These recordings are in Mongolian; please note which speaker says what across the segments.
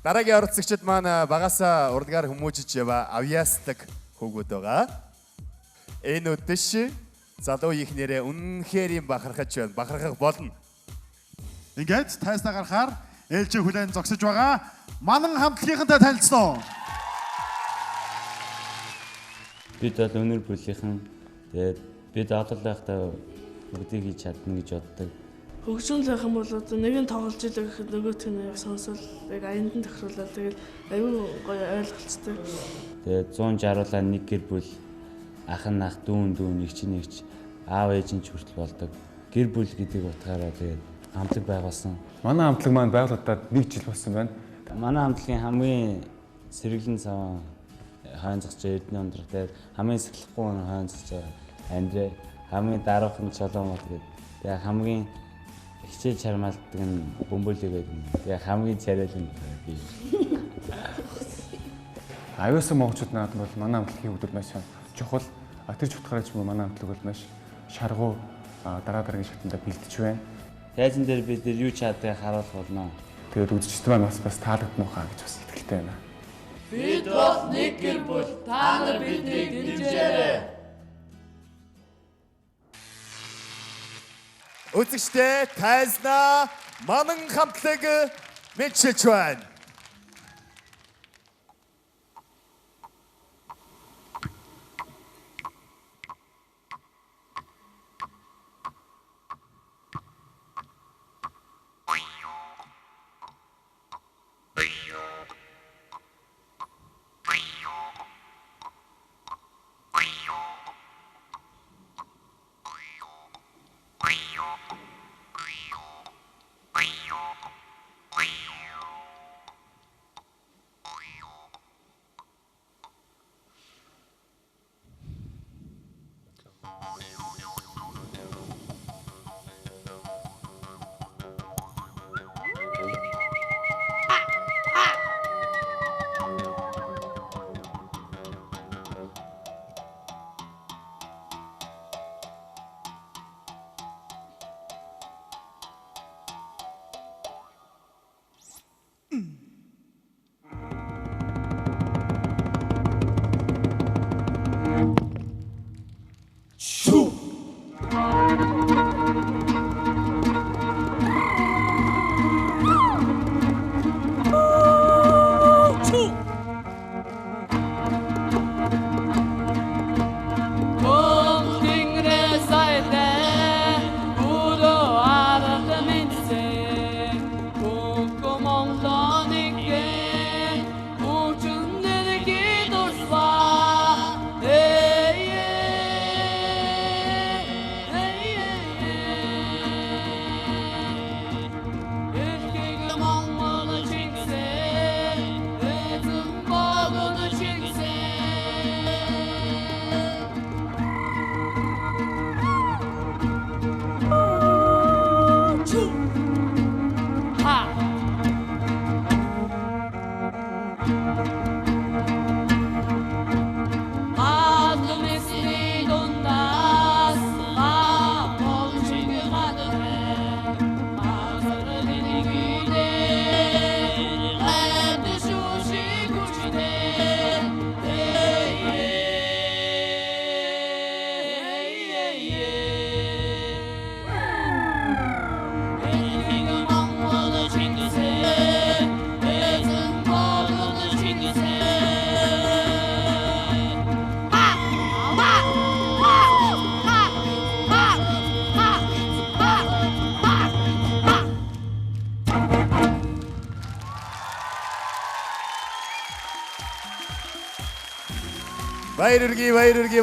Speaker 1: Дараагийн оролцогчид маань багасаа урдгаар хүмүүжиж авьяасдаг хүүгүүд байгаа. Энэ үдэш залуу ихнэрээ үнэхээр юм бахархаж байна. Бахархах болно.
Speaker 2: Ингээд тайснаа гарахаар ээлжийн хүлээн зогсож байгаа манан хамтлагийнхантай танилцсан.
Speaker 3: Бид бол өнөр бүлийнхэн тэгээд бид одол байхдаа бүгдийг хийж чадна гэж боддог.
Speaker 4: Хөгжүүн зайхан бол одоо нэг нь тоглож ийлээ гэхэд нөгөөх нь яг сонсвол яг аянд нь тохируулаад тэгээд аюу гоё ойлголцтой.
Speaker 3: Тэгээд 160-уулаа нэг гэр бүл ах ах дүүн нэг ч аав ээж нь ч хүртэл болдог. Гэр бүл гэдэг утгаараа тэгээд хамтлаг байгуулсан.
Speaker 5: Манай хамтлаг маань байгуулагдаад 1 жил болсон байна.
Speaker 3: Манай хамтлагийн хамгийн сэргэлэн цаван хойн зогсож Эрдэнэ өндрөх тэгээд хамгийн сахилахгүй хойн зогсож Андрей хамгийн даруух нь Чоломот гэдэг. Тэгээд хамгийн хичээл чармаалдаг нь бөмбөлөг гэдэг. Тэгээд хамгийн царайлан би.
Speaker 5: Аюулсан монголчууд наад бол манай хамтлагийн хүмүүс маш чухал. Тэр ч утгаараа ч юм уу манай хамтлаг бол маш шаргуу дараагийн шатанда бэлдэж байна.
Speaker 3: Тайзан дээр бид юу ч чаддаг харуулах болно.
Speaker 5: Тэгээд үзэгчд маань бас таалагдмах хаа гэж бас итгэлтэй байна.
Speaker 6: Бид бол нэг гэр бүл. Та нар биднийг дэмжээрэй.
Speaker 1: Үзэгчдээ тайзнаа манан хамтлаг мэдчилж байна.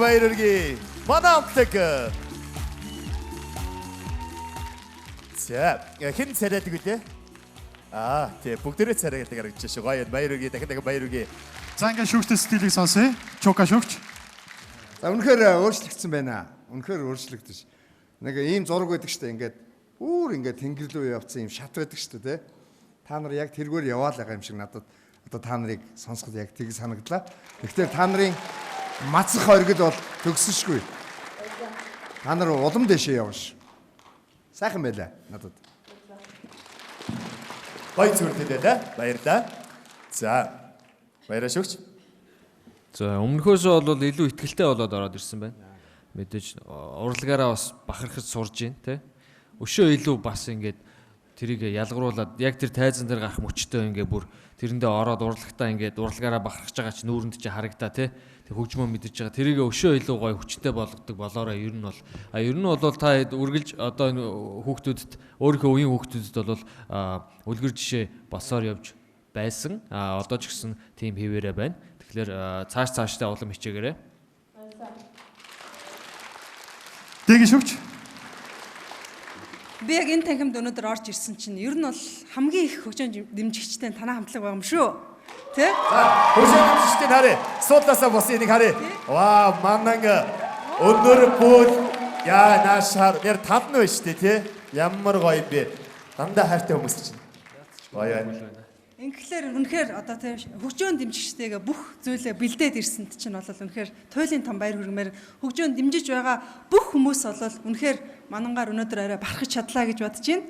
Speaker 1: Баярырги. Манай хамтлаг. За, хэн царайдаг үлээ? Тий, бүгдээрээ царайдаг харагдаж шүү. Гоё, баярырги, дахин баярырги.
Speaker 2: За ингээд шүүгчтэй стилийг сонсъё. Чука шүүгч.
Speaker 7: За үнэхээр өөрчлөгдсөн байна. Үнэхээр өөрчлөгдөж. Нэг ийм зураг байдаг шүү дээ. Ингээд бүр ингээд тэнгэр рүү явцсан ийм шат байдаг шүү дээ. Та нар яг тэргээр яваал байгаа юм шиг надад одоо та нарыг сонсоход яг тийг санагдлаа. Тэгэхээр та нарын мацах оргил бол төгсөшгүй. Та нар улам дэшээ явна ш. Сайхан байлаа надад.
Speaker 1: Гоё зүрхтэй дээ. Баярлалаа. За. Баяраа шүгч.
Speaker 8: За өмнөхөөс бол илүү ихтгэлтэй болоод ороод ирсэн байна. Мэдээж урлагаараа бас бахархаж сурж байна те. Өшөө илүү бас ингээд тэрийг ялгаруулад яг тэр тайзан дээр гарах мөчтөө ингээд бүр тэрэндээ ороод урлагтаа ингээд урлагаараа бахархаж байгаа чи нүүрэнд чи харагдаа те. Тэг хөгжмөө мэдэрч байгаа. Тэрийг өшөө илүү гоё хүчтэй болгодог болоороо ер нь бол та үргэлж одоо энэ хүүхдүүдэд өөрийнхөө үеийн хүүхдүүдэд бол үлгэр жишээ босоор явж байсан. Одоо ч гэсэн тийм хэвээрээ байна. Тэгэхээр цаашдаа улам хичээгээрэй.
Speaker 2: Дэгийн шүгч.
Speaker 9: Би яг энэ танхимд өнөөдөр орж ирсэн чинь ер нь бол хамгийн их хөгжөөн дэмжигчтэй танаа хамтлаг байгаа юм шүү. Тэ?
Speaker 1: Хөгжөөн дэмжигчтэй харъя. Суудлаасаа босын нэг харъя. Ваа, мананг өнөр бүл яа наашаар нэр тал нь байна шүү дээ, тий? Ямар гоё юм бэ? Дандаа хайртай хүмүүс чинь. Гоё байна.
Speaker 9: Ингээхээр үнэхээр одоо тийм хөгжөөн дэмжигчтэйгээ бүх зүйлээ бэлдээд ирсэнд чинь бол үнэхээр туйлын том баяр хүргэмээр хөгжөөн дэмжиж байгаа бүх хүмүүс бол үнэхээр манангаар өнөөдөр арай барахж чадлаа гэж бодож байна.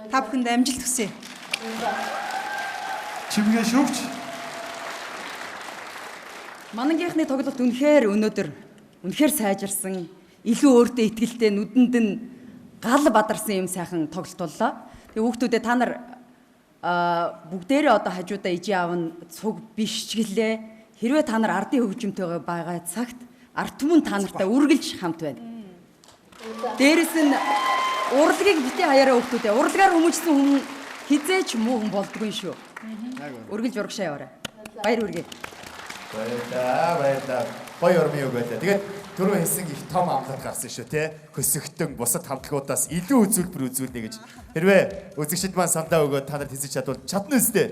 Speaker 9: Та бүхэнд амжилт хүсье.
Speaker 2: Чимгээ шүгч.
Speaker 10: Манангийнхны тоглолт үнэхээр сайжирсан, илүү өөртөө итгэлтэй нүдэнд нь гал бадарсан юм сайхан тоглолт боллоо. Тэгээ хүүхдүүдээ та нар бүгдээрээ одоо хажуудаа ижи аав нь цуг биш ч гэлээ. Хэрвээ та нар ардын хөгжимтэйгээ байгаа цагт ард түмэн та нартай үргэлж хамт байна. Дээрэс нь урлагийг битээ хаяараа хүүхдүүдээ урлагаар хүмүүжсэн хүн хизээч муу хүн болдгүй шүү. Үргэлж урагшаа яваарай. Баяр хүргэе.
Speaker 1: Баярлалаа. Гоё өрмөө байлаа. Тэгээд түрүү хэлсэн их том амлалт гарсан шүү те. Хөсөгтөн бусад хамтлагуудаас илүү үзүүлбэр үзүүлнэ гэж. Хэрвээ үзэгчд маань сандаа өгөөд та нарт хэлж чадвал чадна үстэй.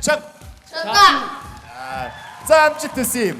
Speaker 1: Чадна.
Speaker 6: Чадна.
Speaker 1: За амжилт хүсье.